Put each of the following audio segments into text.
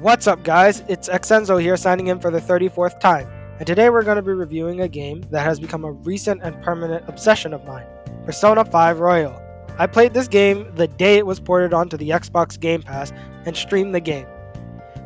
What's up guys, it's Xenzo here signing in for the 34th time, and today we're going to be reviewing a game that has become a recent and permanent obsession of mine, Persona 5 Royal. I played this game the day it was ported onto the Xbox Game Pass and streamed the game.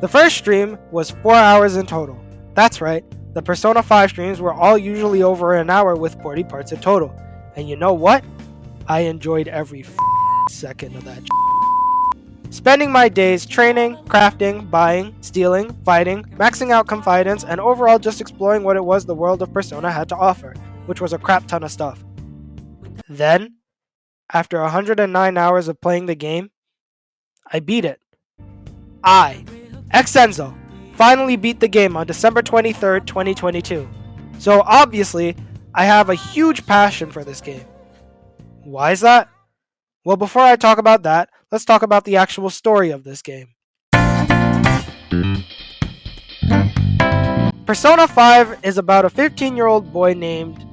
The first stream was 4 hours in total. That's right, the Persona 5 streams were all usually over an hour with 40 parts in total. And you know what? I enjoyed every second of that. Spending my days training, crafting, buying, stealing, fighting, maxing out confidence, and overall just exploring what it was the world of Persona had to offer, which was a crap ton of stuff. Then, after 109 hours of playing the game, I beat it. I, Xenzo, finally beat the game on December 23rd, 2022. So obviously, I have a huge passion for this game. Why is that? Well, before I talk about that, let's talk about the actual story of this game. Persona 5 is about a 15-year-old boy named...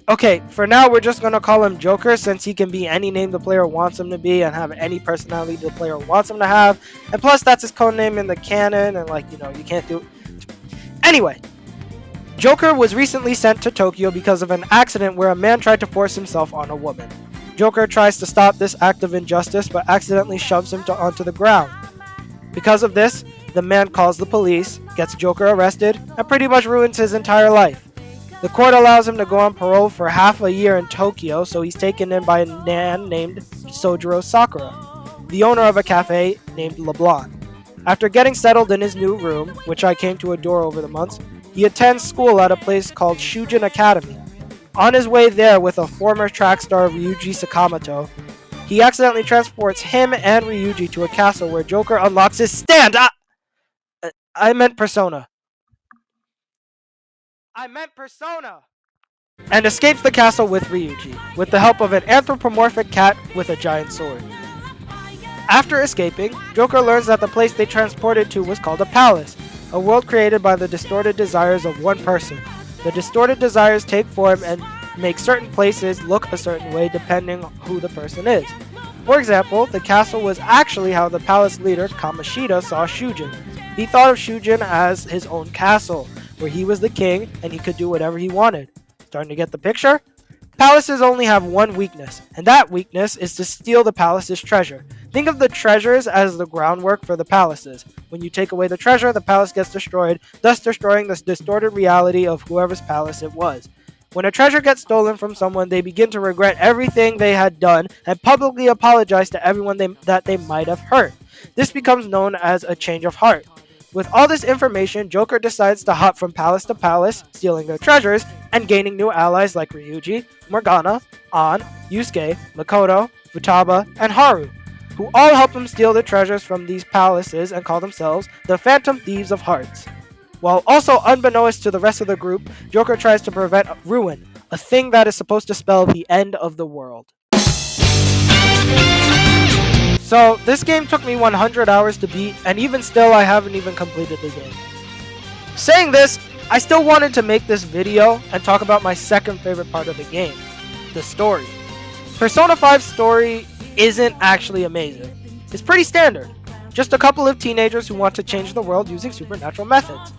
Okay, for now we're just gonna call him Joker since he can be any name the player wants him to be and have any personality the player wants him to have. And plus that's his codename in the canon and you can't do... Anyway. Joker was recently sent to Tokyo because of an accident where a man tried to force himself on a woman. Joker tries to stop this act of injustice but accidentally shoves him onto the ground. Because of this, the man calls the police, gets Joker arrested, and pretty much ruins his entire life. The court allows him to go on parole for half a year in Tokyo, so he's taken in by a man named Sojiro Sakura, the owner of a cafe named LeBlanc. After getting settled in his new room, which I came to adore over the months, he attends school at a place called Shujin Academy. On his way there with a former track star Ryuji Sakamoto, he accidentally transports him and Ryuji to a castle where Joker unlocks his stand! I meant Persona. And escapes the castle with Ryuji, with the help of an anthropomorphic cat with a giant sword. After escaping, Joker learns that the place they transported to was called a palace, a world created by the distorted desires of one person. The distorted desires take form and make certain places look a certain way depending on who the person is. For example, the castle was actually how the palace leader Kamoshida saw Shujin. He thought of Shujin as his own castle, where he was the king and he could do whatever he wanted. Starting to get the picture? Palaces only have one weakness, and that weakness is to steal the palace's treasure. Think of the treasures as the groundwork for the palaces. When you take away the treasure, the palace gets destroyed, thus destroying this distorted reality of whoever's palace it was. When a treasure gets stolen from someone, they begin to regret everything they had done and publicly apologize to everyone that they might have hurt. This becomes known as a change of heart. With all this information, Joker decides to hop from palace to palace, stealing their treasures, and gaining new allies like Ryuji, Morgana, An, Yusuke, Makoto, Futaba, and Haru, who all help him steal the treasures from these palaces and call themselves the Phantom Thieves of Hearts. While also unbeknownst to the rest of the group, Joker tries to prevent ruin, a thing that is supposed to spell the end of the world. So, this game took me 100 hours to beat, and even still I haven't even completed the game. Saying this, I still wanted to make this video and talk about my second favorite part of the game, the story. Persona 5's story isn't actually amazing. It's pretty standard. Just a couple of teenagers who want to change the world using supernatural methods.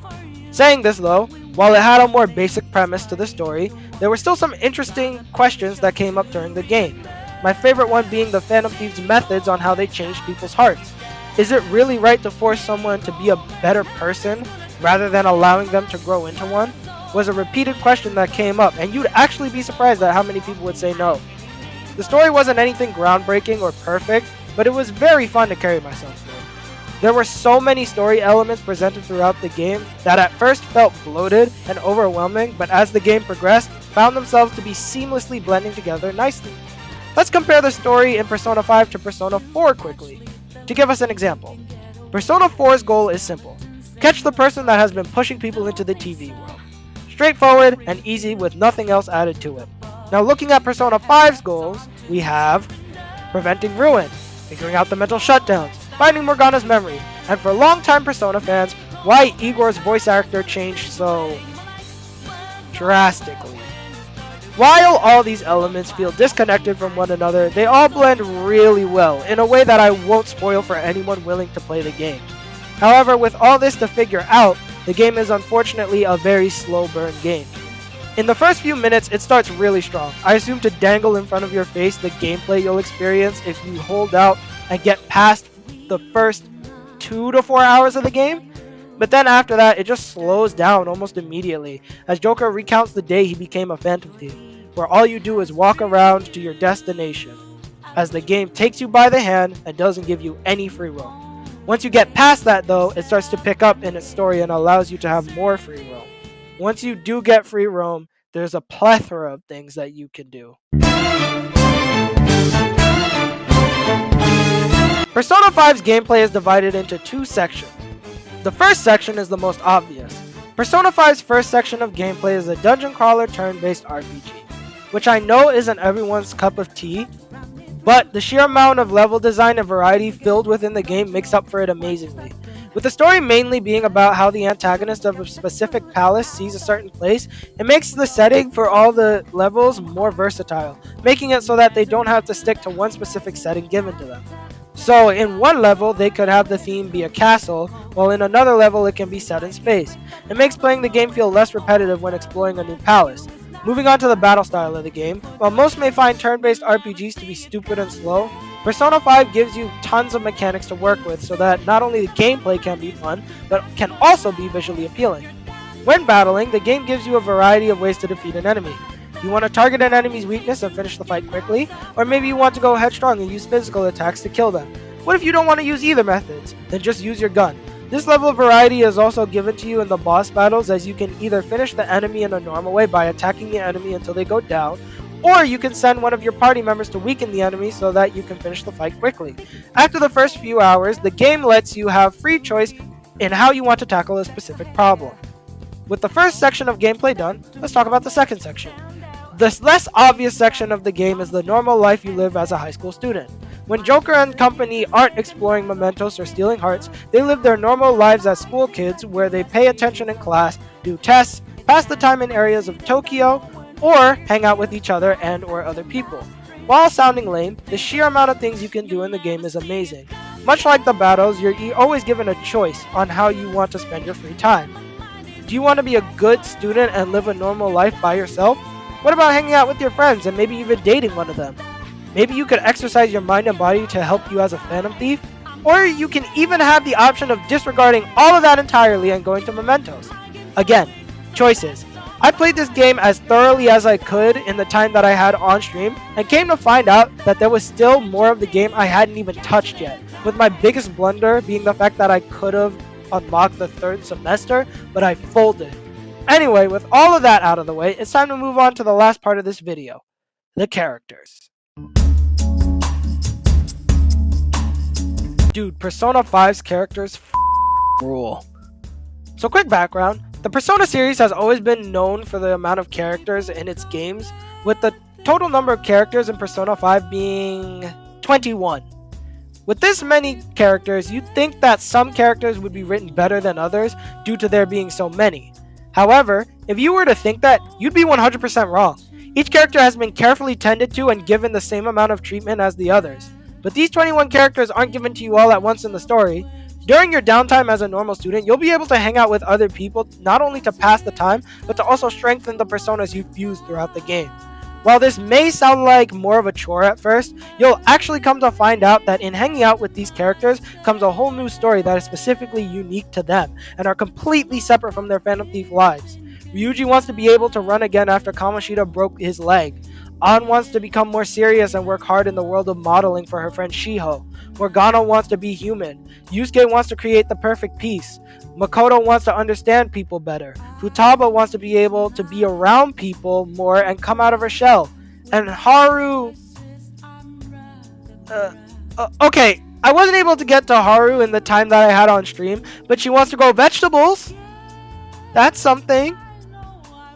Saying this though, while it had a more basic premise to the story, there were still some interesting questions that came up during the game. My favorite one being the Phantom Thieves' methods on how they changed people's hearts. Is it really right to force someone to be a better person rather than allowing them to grow into one? Was a repeated question that came up, and you'd actually be surprised at how many people would say no. The story wasn't anything groundbreaking or perfect, but it was very fun to carry myself through. There were so many story elements presented throughout the game that at first felt bloated and overwhelming, but as the game progressed, found themselves to be seamlessly blending together nicely. Let's compare the story in Persona 5 to Persona 4 quickly. To give us an example, Persona 4's goal is simple. Catch the person that has been pushing people into the TV world. Straightforward and easy with nothing else added to it. Now looking at Persona 5's goals, we have preventing ruin, figuring out the mental shutdowns, finding Morgana's memory, and for longtime Persona fans, why Igor's voice actor changed so drastically. While all these elements feel disconnected from one another, they all blend really well in a way that I won't spoil for anyone willing to play the game. However, with all this to figure out, the game is unfortunately a very slow burn game. In the first few minutes, it starts really strong. I assume to dangle in front of your face the gameplay you'll experience if you hold out and get past the first 2 to 4 hours of the game. But then after that, it just slows down almost immediately as Joker recounts the day he became a Phantom Thief, where all you do is walk around to your destination, as the game takes you by the hand and doesn't give you any free roam. Once you get past that though, it starts to pick up in its story and allows you to have more free roam. Once you do get free roam, there's a plethora of things that you can do. Persona 5's gameplay is divided into 2 sections. The first section is the most obvious. Persona 5's first section of gameplay is a dungeon crawler turn-based RPG, which I know isn't everyone's cup of tea, but the sheer amount of level design and variety filled within the game makes up for it amazingly. With the story mainly being about how the antagonist of a specific palace sees a certain place, it makes the setting for all the levels more versatile, making it so that they don't have to stick to one specific setting given to them. So in one level, they could have the theme be a castle, while in another level it can be set in space. It makes playing the game feel less repetitive when exploring a new palace. Moving on to the battle style of the game, while most may find turn-based RPGs to be stupid and slow, Persona 5 gives you tons of mechanics to work with so that not only the gameplay can be fun, but can also be visually appealing. When battling, the game gives you a variety of ways to defeat an enemy. You want to target an enemy's weakness and finish the fight quickly, or maybe you want to go headstrong and use physical attacks to kill them. What if you don't want to use either methods? Then just use your gun. This level of variety is also given to you in the boss battles, as you can either finish the enemy in a normal way by attacking the enemy until they go down, or you can send one of your party members to weaken the enemy so that you can finish the fight quickly. After the first few hours, the game lets you have free choice in how you want to tackle a specific problem. With the first section of gameplay done, let's talk about the second section. The less obvious section of the game is the normal life you live as a high school student. When Joker and company aren't exploring mementos or stealing hearts, they live their normal lives as school kids where they pay attention in class, do tests, pass the time in areas of Tokyo, or hang out with each other and or other people. While sounding lame, the sheer amount of things you can do in the game is amazing. Much like the battles, you're always given a choice on how you want to spend your free time. Do you want to be a good student and live a normal life by yourself? What about hanging out with your friends and maybe even dating one of them? Maybe you could exercise your mind and body to help you as a Phantom Thief, or you can even have the option of disregarding all of that entirely and going to mementos. Again, choices. I played this game as thoroughly as I could in the time that I had on stream, and came to find out that there was still more of the game I hadn't even touched yet, with my biggest blunder being the fact that I could have unlocked the third semester, but I folded. Anyway, with all of that out of the way, it's time to move on to the last part of this video, the characters. Dude, Persona 5's characters rule. So quick background, the Persona series has always been known for the amount of characters in its games, with the total number of characters in Persona 5 being 21. With this many characters, you'd think that some characters would be written better than others due to there being so many. However, if you were to think that, you'd be 100% wrong. Each character has been carefully tended to and given the same amount of treatment as the others. But these 21 characters aren't given to you all at once in the story. During your downtime as a normal student, you'll be able to hang out with other people not only to pass the time, but to also strengthen the personas you've used throughout the game. While this may sound like more of a chore at first, you'll actually come to find out that in hanging out with these characters comes a whole new story that is specifically unique to them and are completely separate from their Phantom Thief lives. Ryuji wants to be able to run again after Kamoshida broke his leg. An wants to become more serious and work hard in the world of modeling for her friend Shiho. Morgana wants to be human. Yusuke wants to create the perfect peace. Makoto wants to understand people better. Futaba wants to be able to be around people more and come out of her shell. And Haru... Okay, I wasn't able to get to Haru in the time that I had on stream, but she wants to grow vegetables. That's something.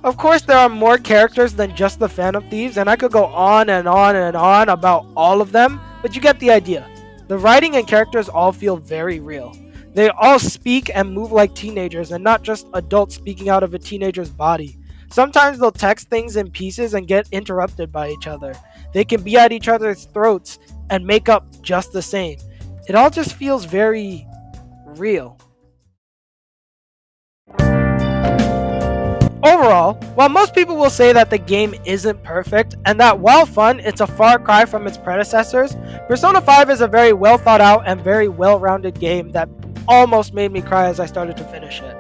Of course, there are more characters than just the Phantom Thieves, and I could go on and on and on about all of them, but you get the idea. The writing and characters all feel very real. They all speak and move like teenagers, and not just adults speaking out of a teenager's body. Sometimes they'll text things in pieces and get interrupted by each other. They can be at each other's throats and make up just the same. It all just feels very real. Overall, while most people will say that the game isn't perfect, and that while fun, it's a far cry from its predecessors, Persona 5 is a very well thought out and very well-rounded game that almost made me cry as I started to finish it.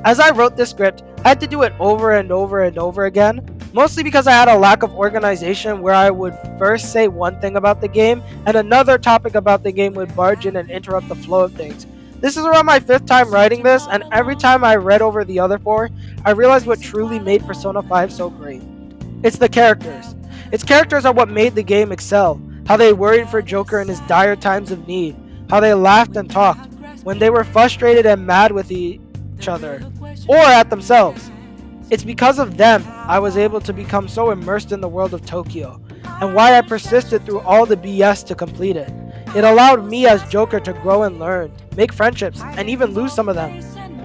As I wrote this script, I had to do it over and over and over again, mostly because I had a lack of organization where I would first say one thing about the game, and another topic about the game would barge in and interrupt the flow of things. This is around my 5th time writing this, and every time I read over the other 4, I realized what truly made Persona 5 so great. It's the characters. Its characters are what made the game excel. How they worried for Joker in his dire times of need. How they laughed and talked when they were frustrated and mad with each other, or at themselves. It's because of them I was able to become so immersed in the world of Tokyo, and why I persisted through all the BS to complete it. It allowed me as Joker to grow and learn, make friendships, and even lose some of them.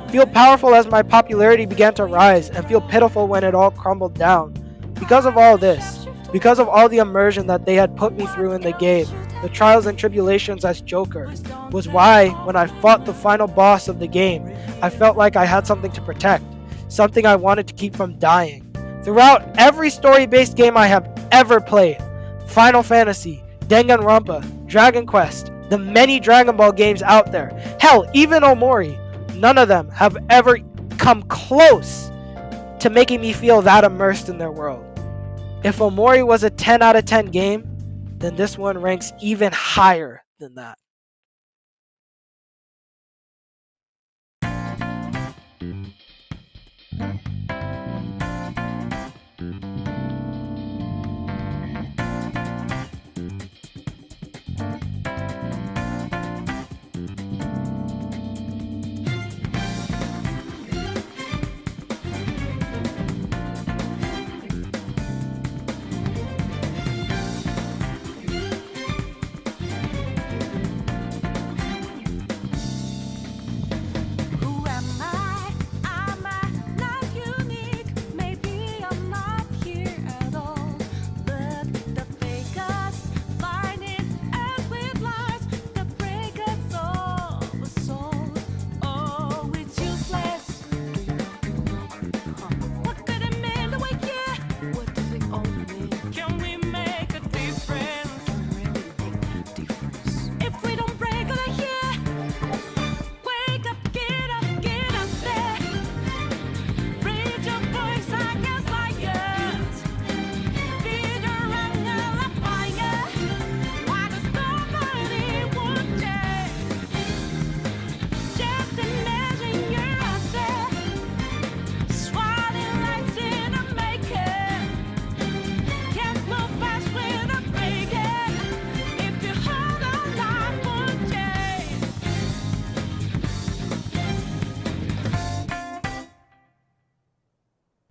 Feel powerful as my popularity began to rise, and feel pitiful when it all crumbled down. Because of all this, because of all the immersion that they had put me through in the game, the trials and tribulations as Joker, was why, when I fought the final boss of the game, I felt like I had something to protect, something I wanted to keep from dying. Throughout every story-based game I have ever played, Final Fantasy, Danganronpa, Dragon Quest, the many Dragon Ball games out there, hell, even Omori, none of them have ever come close to making me feel that immersed in their world. If Omori was a 10 out of 10 game, then this one ranks even higher than that.